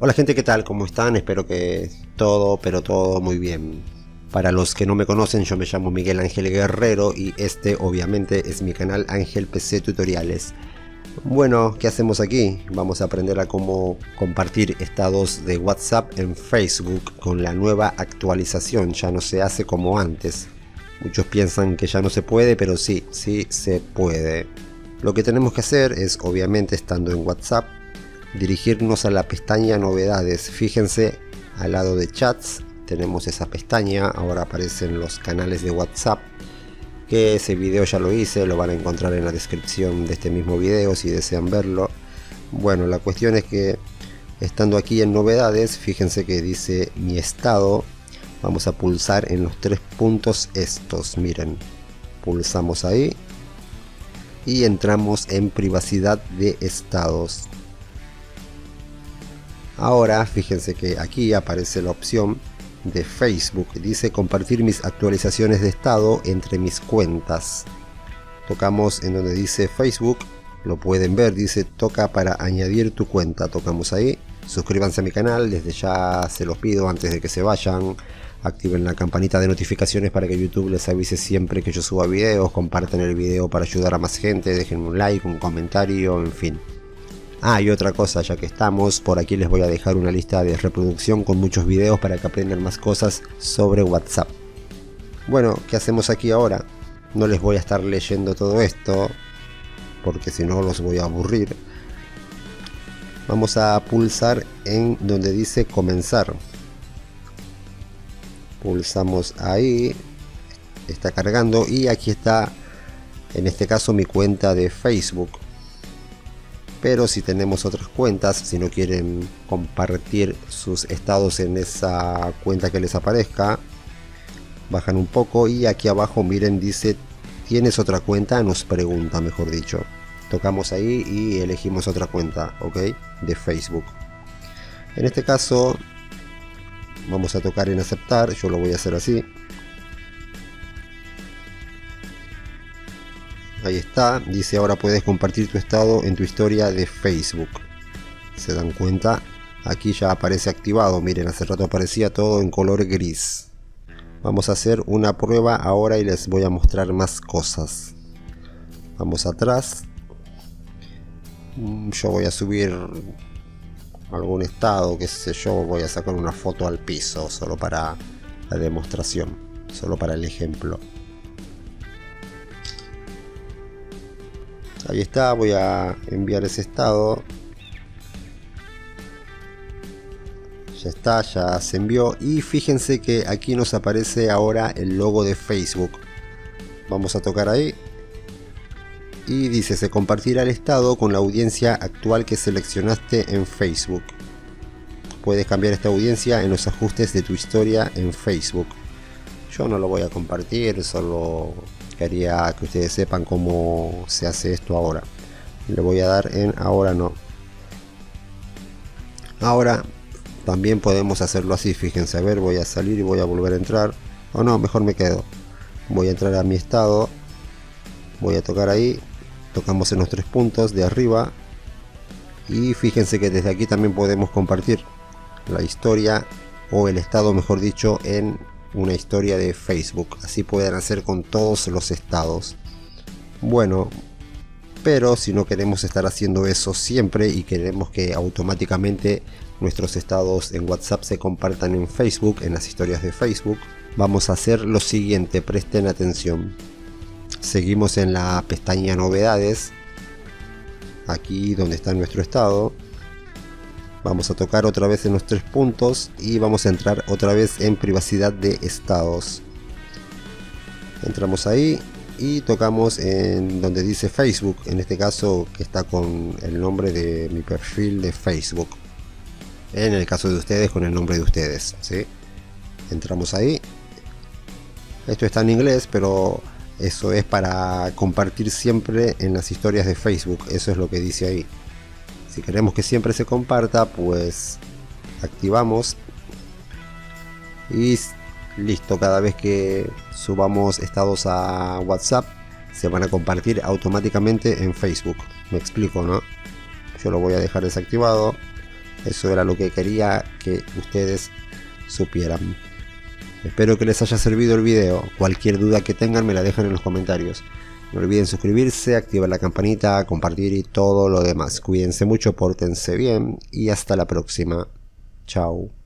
Hola gente, ¿qué tal? ¿Cómo están? Espero que todo, pero todo muy bien. Para los que no me conocen, yo me llamo Miguel Ángel Guerrero y este obviamente es mi canal Ángel PC Tutoriales. Bueno, ¿qué hacemos aquí? Vamos a aprender a cómo compartir estados de WhatsApp en Facebook con la nueva actualización. Ya no se hace como antes. Muchos piensan que ya no se puede, pero sí se puede. Lo que tenemos que hacer es, obviamente estando en WhatsApp, dirigirnos a la pestaña novedades. Fíjense, al lado de chats tenemos esa pestaña. Ahora aparecen los canales de WhatsApp, que ese video ya lo hice, lo van a encontrar en la descripción de este mismo video si desean verlo. Bueno, la cuestión es que estando aquí en novedades, fíjense que dice mi estado. Vamos a pulsar en los tres puntos estos, miren, pulsamos ahí y entramos en privacidad de estados. Ahora fíjense que aquí aparece la opción de Facebook, dice compartir mis actualizaciones de estado entre mis cuentas. Tocamos en donde dice Facebook, lo pueden ver, dice toca para añadir tu cuenta. Tocamos ahí, suscríbanse a mi canal, desde ya se los pido antes de que se vayan. Activen la campanita de notificaciones para que YouTube les avise siempre que yo suba videos. Compartan el video para ayudar a más gente, dejen un like, un comentario, en fin. Y otra cosa, ya que estamos, por aquí les voy a dejar una lista de reproducción con muchos videos para que aprendan más cosas sobre WhatsApp. Bueno, ¿qué hacemos aquí ahora? No les voy a estar leyendo todo esto, porque si no los voy a aburrir. Vamos a pulsar en donde dice comenzar. Pulsamos ahí, está cargando y aquí está, en este caso, mi cuenta de Facebook. Pero si tenemos otras cuentas, si no quieren compartir sus estados en esa cuenta que les aparezca, bajan un poco y aquí abajo miren, dice ¿tienes otra cuenta? Nos pregunta, mejor dicho. Tocamos ahí y elegimos otra cuenta, ok, de Facebook. En este caso vamos a tocar en aceptar, yo lo voy a hacer así. Ahí está, dice ahora puedes compartir tu estado en tu historia de Facebook. ¿Se dan cuenta? Aquí ya aparece activado, miren, hace rato aparecía todo en color gris. Vamos a hacer una prueba ahora y les voy a mostrar más cosas. Vamos atrás. Yo voy a subir algún estado, qué sé yo, voy a sacar una foto al piso, solo para la demostración, solo para el ejemplo. Ahí está, voy a enviar ese estado. Ya está, ya se envió. Y fíjense que aquí nos aparece ahora el logo de Facebook. Vamos a tocar ahí. Y dice, se compartirá el estado con la audiencia actual que seleccionaste en Facebook. Puedes cambiar esta audiencia en los ajustes de tu historia en Facebook. Yo no lo voy a compartir, solo quería que ustedes sepan cómo se hace esto ahora. Le voy a dar en ahora no. Ahora también podemos hacerlo así, fíjense, a ver, voy a salir y voy a volver a entrar. O no, mejor me quedo. Voy a entrar a mi estado. Voy a tocar ahí. Tocamos en los tres puntos de arriba. Y fíjense que desde aquí también podemos compartir la historia o el estado, mejor dicho, en una historia de Facebook. Así pueden hacer con todos los estados. Bueno, pero si no queremos estar haciendo eso siempre y queremos que automáticamente nuestros estados en WhatsApp se compartan en Facebook, en las historias de Facebook, vamos a hacer lo siguiente, presten atención. Seguimos en la pestaña novedades, aquí donde está nuestro estado. Vamos a tocar otra vez en los tres puntos y vamos a entrar otra vez en privacidad de estados. Entramos ahí y tocamos en donde dice Facebook, en este caso que está con el nombre de mi perfil de Facebook. En el caso de ustedes, con el nombre de ustedes, ¿sí? Entramos ahí. Esto está en inglés, pero eso es para compartir siempre en las historias de Facebook. Eso es lo que dice ahí. Si queremos que siempre se comparta, pues activamos y listo. Cada vez que subamos estados a WhatsApp se van a compartir automáticamente en Facebook. Me explico, ¿no? Yo lo voy a dejar desactivado. Eso era lo que quería que ustedes supieran. Espero que les haya servido el video. Cualquier duda que tengan me la dejan en los comentarios. No olviden suscribirse, activar la campanita, compartir y todo lo demás. Cuídense mucho, pórtense bien y hasta la próxima. Chao.